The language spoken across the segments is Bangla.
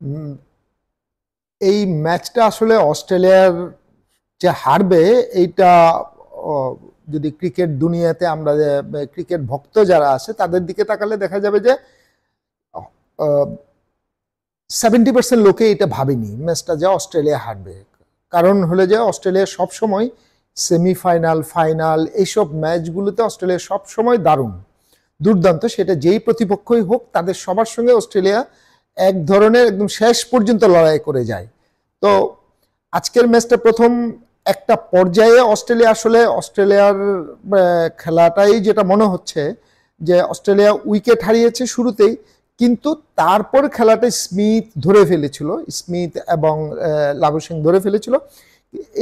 উম, এই ম্যাচটা আসলে অস্ট্রেলিয়ার যে হারবে এইটা যদি ক্রিকেট দুনিয়াতে আমরা ক্রিকেট ভক্ত যারা আছে তাদের দিকে তাকালে দেখা যাবে যে 70% লোকে এটা ভাবেনি ম্যাচটা যে অস্ট্রেলিয়া হারবে। কারণ হলো যে অস্ট্রেলিয়া সবসময় সেমিফাইনাল, ফাইনাল এইসব ম্যাচগুলোতে অস্ট্রেলিয়া সবসময় দারুণ, দুর্দান্ত। সেটা যেই প্রতিপক্ষই হোক তাদের সবার সঙ্গে অস্ট্রেলিয়া এক ধরনের একদম শেষ পর্যন্ত লড়াই করে যায়। তো আজকের ম্যাচটা প্রথম একটা পর্যায়ে অস্ট্রেলিয়ার খেলাটাই যেটা মনে হচ্ছে যে অস্ট্রেলিয়া উইকেট হারিয়েছে শুরুতেই, কিন্তু তারপর খেলাটা স্মিথ ধরে ফেলেছিল, স্মিথ এবং লাবুসিং ধরে ফেলেছিল।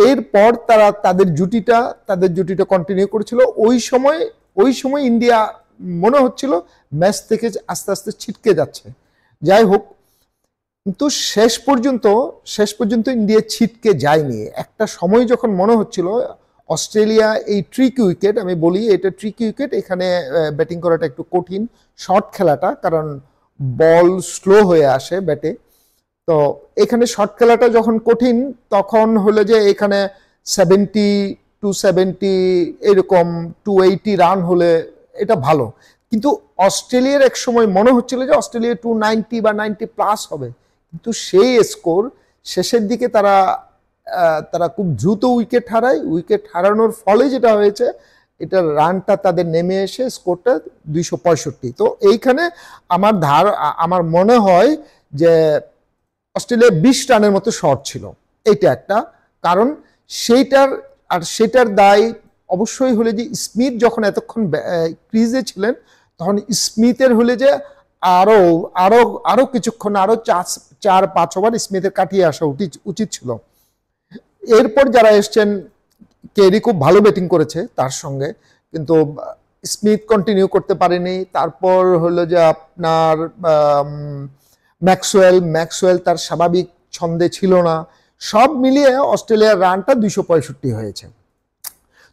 এরপর তারা তাদের জুটিটা কন্টিনিউ করেছিল। ওই সময় ইন্ডিয়া মনে হচ্ছিল ম্যাচ থেকে আস্তে আস্তে ছিটকে যাচ্ছে। যাই হোক, কিন্তু শেষ পর্যন্ত ইন্ডিয়া ছিটকে যায়নি। একটা সময় যখন মনে হচ্ছিল অস্ট্রেলিয়া এই ট্রিকি উইকেট, আমি বলি এটা ট্রিকি উইকেট, এখানে ব্যাটিং করাটা একটু কঠিন, শর্ট খেলাটা, কারণ বল স্লো হয়ে আসে ব্যাটে। তো এখানে শর্ট খেলাটা যখন কঠিন তখন হলো যে এখানে 70 এরকম 280 রান হলে এটা ভালো। কিন্তু অস্ট্রেলিয়ার এক সময় মনে হচ্ছিল যে অস্ট্রেলিয়া 290 বা 90+ হবে, কিন্তু সেই স্কোর শেষের দিকে তারা খুব দ্রুত উইকেট হারায়। উইকেট হারানোর ফলে যেটা হয়েছে, এটা রানটা তাদের নেমে এসে স্কোরটা 265। তো এইখানে আমার মনে হয় যে অস্ট্রেলিয়া 20 রানের মতো শর্ট ছিল, এইটা একটা কারণ। সেটার দায় অবশ্যই হলে যে স্মিথ যখন এতক্ষণ ক্রিজে ছিলেন তখন স্মিথের হলে যে আরো কিছুক্ষণ, আরো 4-5 ওভার স্মিথের কাটিয়ে আসা উচিত ছিল। এরপর যারা এসছেন, কেরি খুব ভালো ব্যাটিং করেছে তার সঙ্গে, কিন্তু স্মিথ কন্টিনিউ করতে পারেনি। তারপর হলো যে আপনার ম্যাক্সওয়েল তার স্বাভাবিক ছন্দে ছিল না। সব মিলিয়ে অস্ট্রেলিয়ার রানটা 265 হয়েছে।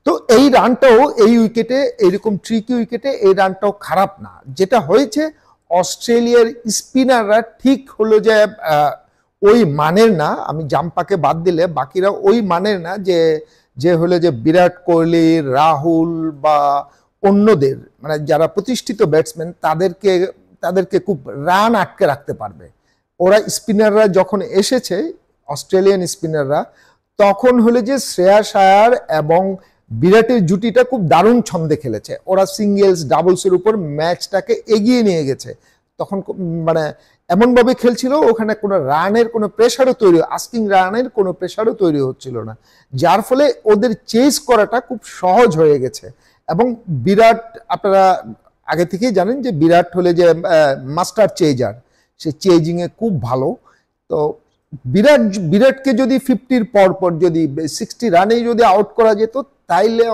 তো এই রানটাও এই উইকেটে, এইরকম ট্রিকি উইকেটে এই রানটাও খারাপ না। যেটা হয়েছে, অস্ট্রেলিয়ার স্পিনাররা ঠিক হলো যে ওই মানের না, আমি জাম্পাকে বাদ দিলে বাকিরা ওই মানের না যে হলো যে বিরাট কোহলি, রাহুল বা অন্যদের, মানে যারা প্রতিষ্ঠিত ব্যাটসম্যান তাদেরকে খুব রান আটকে রাখতে পারবে। ওরা স্পিনাররা যখন এসেছে, অস্ট্রেলিয়ান স্পিনাররা, তখন হলে যে শ্রেয়াস আয়ার এবং বিরাটের জুটিটা খুব দারুণ ছন্দে খেলেছে। ওরা সিঙ্গেলস ডাবলসের উপর ম্যাচটাকে এগিয়ে নিয়ে গেছে। তখন মানে এমনভাবে খেলছিল, ওখানে কোনো রানের কোনো প্রেশারও আস্কিং রানের কোনো প্রেশারও তৈরি হচ্ছিল না, যার ফলে ওদের চেস করাটা খুব সহজ হয়ে গেছে। এবং বিরাট, আপনারা আগে থেকেই জানেন যে বিরাট হলে যে মাস্টার চেজার, সে চেজিংয়ে খুব ভালো। তো বিরাটকে যদি 50-র পর যদি 60 রানেই যদি আউট করা যেত, তাইলে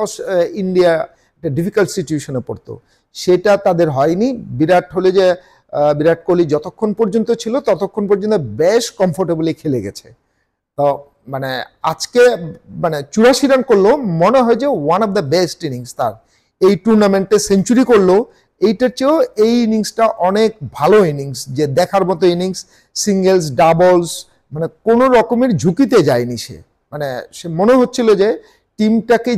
ইন্ডিয়া একটা ডিফিকাল্ট সিচুয়েশনে পড়তো। সেটা তাদের হয়নি। বিরাট কোহলি যতক্ষণ পর্যন্ত ছিল ততক্ষণ পর্যন্ত বেশ কমফোর্টেবলি খেলে গেছে। তো মানে আজকে 84 রান করলো, মনে হয় যে one of the best innings তার এই টুর্নামেন্টে। সেঞ্চুরি করলো, এইটার চেয়েও এই ইনিংসটা অনেক ভালো ইনিংস, যে দেখার মতো ইনিংস। সিঙ্গেলস ডাবলস মানে কোনো রকমের ঝুঁকিতে যায়নি সে, সে মনে হচ্ছিল যে টিমটাকে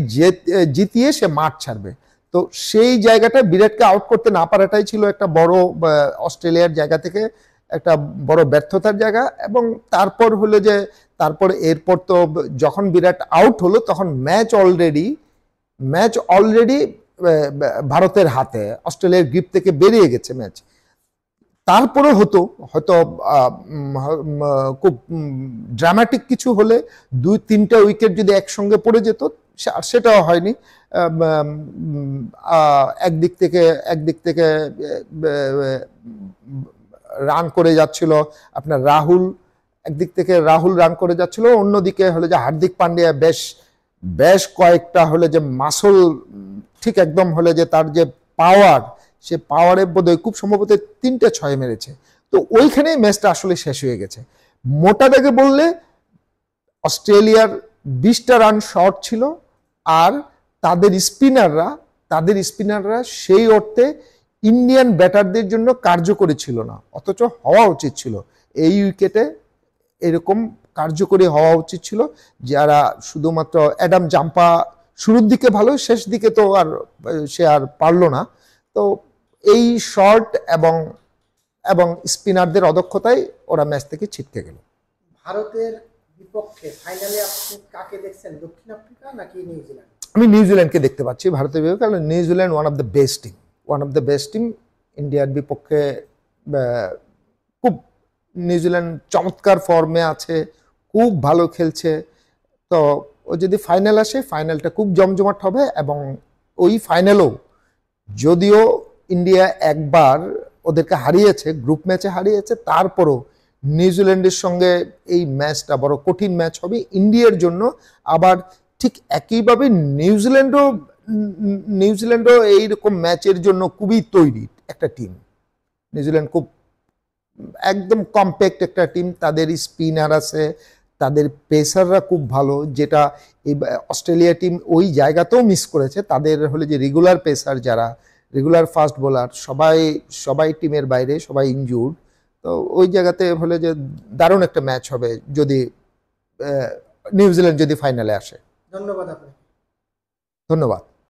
জিতিয়ে সে মাঠ ছাড়বে। তো সেই জায়গাটা বিরাটকে আউট করতে না পারাটাই ছিল একটা বড়, অস্ট্রেলিয়ার জায়গা থেকে একটা বড় ব্যর্থতার জায়গা। এবং তারপর এরপর তো যখন বিরাট আউট হলো তখন ম্যাচ অলরেডি ভারতের হাতে, অস্ট্রেলিয়ার গ্রিপ থেকে বেরিয়ে গেছে ম্যাচ। তারপরে হয়তো খুব ড্রামাটিক কিছু হলে 2-3টা উইকেট যদি একসঙ্গে পড়ে যেত, সেটাও হয়নি। একদিক থেকে রান করে যাচ্ছিল আপনার একদিক থেকে রাহুল রান করে যাচ্ছিল, অন্যদিকে হলো যে হার্দিক পান্ডিয়া বেশ কয়েকটা হলে যে মাসল, ঠিক একদম হলে যে তার যে পাওয়ার, সে পাওয়ারের বোধহয় খুব সম্ভবত 3টে 6 মেরেছে। তো ওইখানেই ম্যাচটা আসলে শেষ হয়ে গেছে। মোটা দাগে বললে অস্ট্রেলিয়ার 20টা রান শর্ট ছিল, আর তাদের স্পিনাররা সেই অর্থে ইন্ডিয়ান ব্যাটারদের জন্য কার্যকরী ছিল না, অথচ হওয়া উচিত ছিল। এই উইকেটে এরকম কার্যকরী হওয়া উচিত ছিল, যারা শুধুমাত্র অ্যাডাম জাম্পা শুরুর দিকে ভালো, শেষ দিকে তো আর সে আর পারলো না। তো এই শর্ট এবং এবং স্পিনারদের অদক্ষতায় ওরা ম্যাচ থেকে ছিটকে গেল। ভারতের বিপক্ষে ফাইনালে আপনি কাকে দেখছেন, দক্ষিণ আফ্রিকা নাকি নিউজিল্যান্ড? আমি নিউজিল্যান্ডকে দেখতে পাচ্ছি ভারতের বিপক্ষে, কারণ New Zealand one of the best team, one of the best team. ইন্ডিয়ার বিপক্ষে খুব নিউজিল্যান্ড চমৎকার ফর্মে আছে, খুব ভালো খেলছে। তো ও যদি ফাইনাল আসে, ফাইনালটা খুব জমজমাট হবে। এবং ওই ফাইনালেও যদিও ইন্ডিয়া একবার ওদেরকে হারিয়েছে, গ্রুপ ম্যাচে হারিয়েছে, তারপরও নিউজিল্যান্ডের সঙ্গে এই ম্যাচটা বড় কঠিন ম্যাচ হবে ইন্ডিয়ার জন্য। আবার ঠিক একইভাবে নিউজিল্যান্ডও এইরকম ম্যাচের জন্য খুবই তৈরি একটা টিম। নিউজিল্যান্ড খুব একদম কম্প্যাক্ট একটা টিম, তাদের স্পিনার আছে, তাদের পেসাররা খুব ভালো, যেটা এই অস্ট্রেলিয়া টিম ওই জায়গাতেও মিস করেছে। তাদের হলে যে রেগুলার পেসার, যারা রেগুলার ফাস্ট বোলার, সবাই টিমের বাইরে, সবাই ইনজুর্ড। তো ওই জায়গাতে হলে যে দারুণ একটা ম্যাচ হবে যদি নিউজিল্যান্ড যদি ফাইনালে আসে। ধন্যবাদ আপনাকে। ধন্যবাদ।